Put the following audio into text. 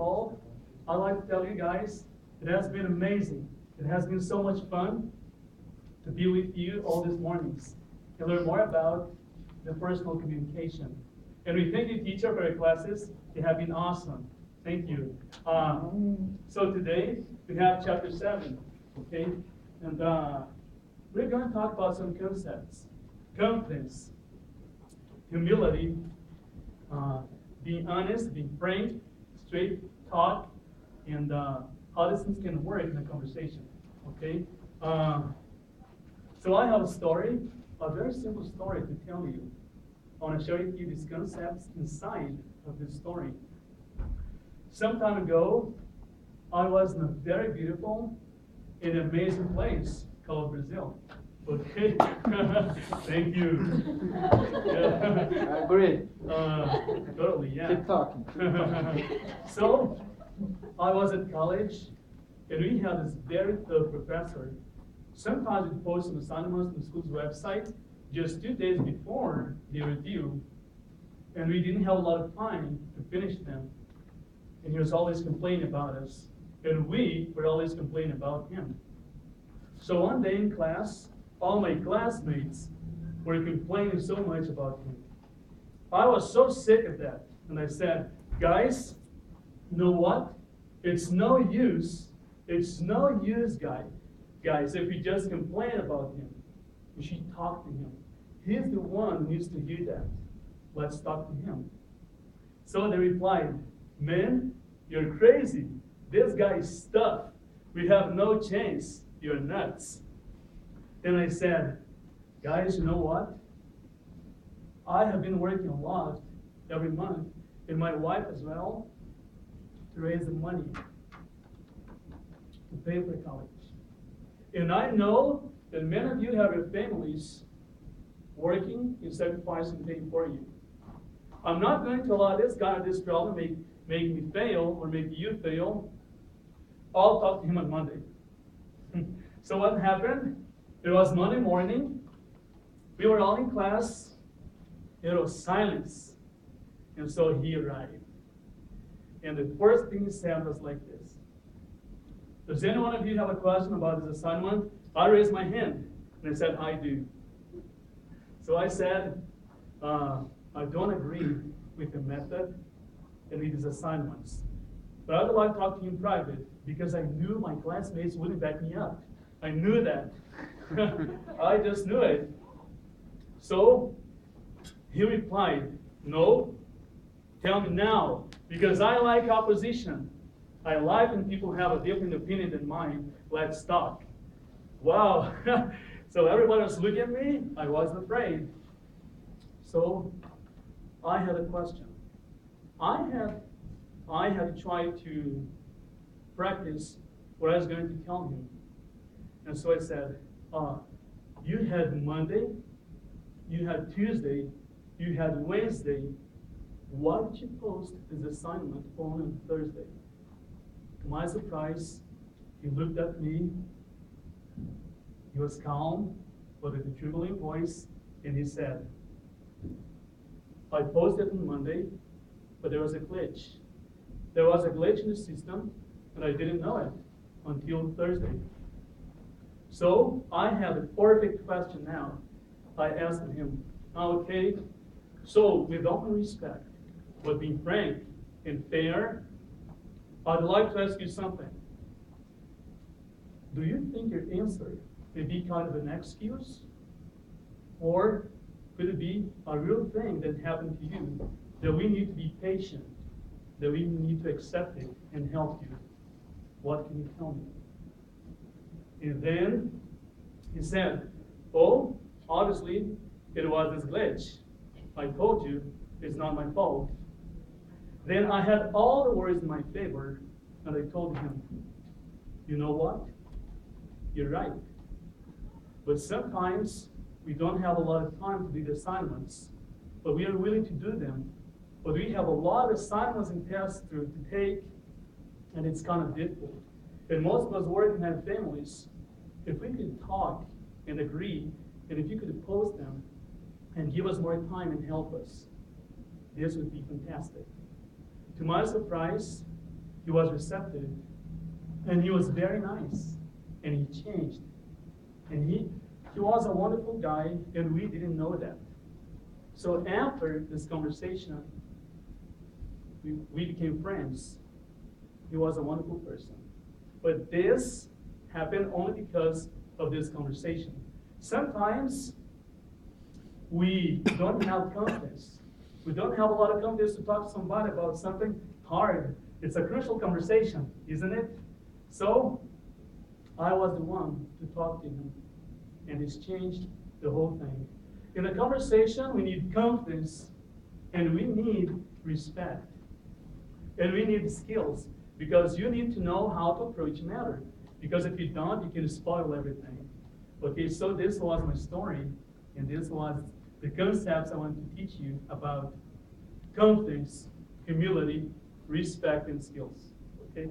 all, I'd like to tell you guys, it has been amazing. It has been so much fun to be with you all these mornings and learn more about the personal communication. And we thank you, teacher, for your classes. They have been awesome. Thank you. So today, we have chapter 7, okay? And we're going to talk about some concepts. Confidence, humility, being honest, being frank, straight talk, and how these things can work in a conversation, okay? So I have a story, a very simple story to tell you. I want to share with you these concepts inside of this story. Some time ago, I was in a very beautiful and amazing place called Brazil. Okay, thank you. Yeah. I agree. Totally, yeah. Keep talking. So, I was at college, and we had this very tough professor. Sometimes we post some assignments on the school's website just 2 days before the review, and we didn't have a lot of time to finish them. And he was always complaining about us, and we were always complaining about him. So one day in class, all my classmates were complaining so much about him. I was so sick of that, and I said, guys, you know what? It's no use, guys, if we just complain about him. We should talk to him. He's the one who needs to hear that. Let's talk to him. So they replied, man, you're crazy. This guy is tough. We have no chance. You're nuts. Then I said, guys, you know what? I have been working a lot every month, and my wife as well, to raise the money to pay for college. And I know that many of you have your families working and sacrificing paying for you. I'm not going to allow this guy or this problem make me fail or make you fail. I'll talk to him on Monday. So what happened? It was Monday morning. We were all in class. It was silence. And so he arrived. And the first thing he said was like this. Does any one of you have a question about this assignment? I raised my hand. And I said, I do. So I said, I don't agree with the method and with these assignments. But I would like to talk to you in private because I knew my classmates wouldn't back me up. I knew that. I just knew it. So he replied, no, tell me now, because I like opposition. I like when people have a different opinion than mine. Let's talk. Wow. So everybody was looking at me. I wasn't afraid. So I had a question. I had tried to practice what I was going to tell him. And so I said, you had Monday, you had Tuesday, you had Wednesday. Why did you post this assignment only on Thursday? To my surprise, he looked at me. He was calm, but with a trembling voice, and he said, I posted on Monday, but there was a glitch. There was a glitch in the system, and I didn't know it until Thursday. So I have a perfect question now. I asked him, okay, so with open respect, but being frank and fair, I'd like to ask you something. Do you think your answer may be kind of an excuse? Or could it be a real thing that happened to you, that we need to be patient, that we need to accept it and help you? What can you tell me? And then he said, oh, obviously it was this glitch. I told you it's not my fault. Then I had all the words in my favor, and I told him, you know what? You're right. But sometimes we don't have a lot of time to do the assignments, but we are willing to do them. But we have a lot of assignments and tests to take, and it's kind of difficult. And most of us work and have families. If we could talk and agree, and if you could post them and give us more time and help us, this would be fantastic. To my surprise, he was receptive, and he was very nice, and he changed. And he was a wonderful guy, and we didn't know that. So after this conversation, we became friends. He was a wonderful person. But this happened only because of this conversation. Sometimes we don't have confidence. We don't have a lot of confidence to talk to somebody about something hard. It's a crucial conversation, isn't it? So I was the one to talk to him, and it's changed the whole thing. In a conversation, we need confidence, and we need respect, and we need skills, because you need to know how to approach a matter. Because if you don't, you can spoil everything. Okay, so this was my story, and this was the concepts I want to teach you about confidence, humility, respect, and skills. Okay?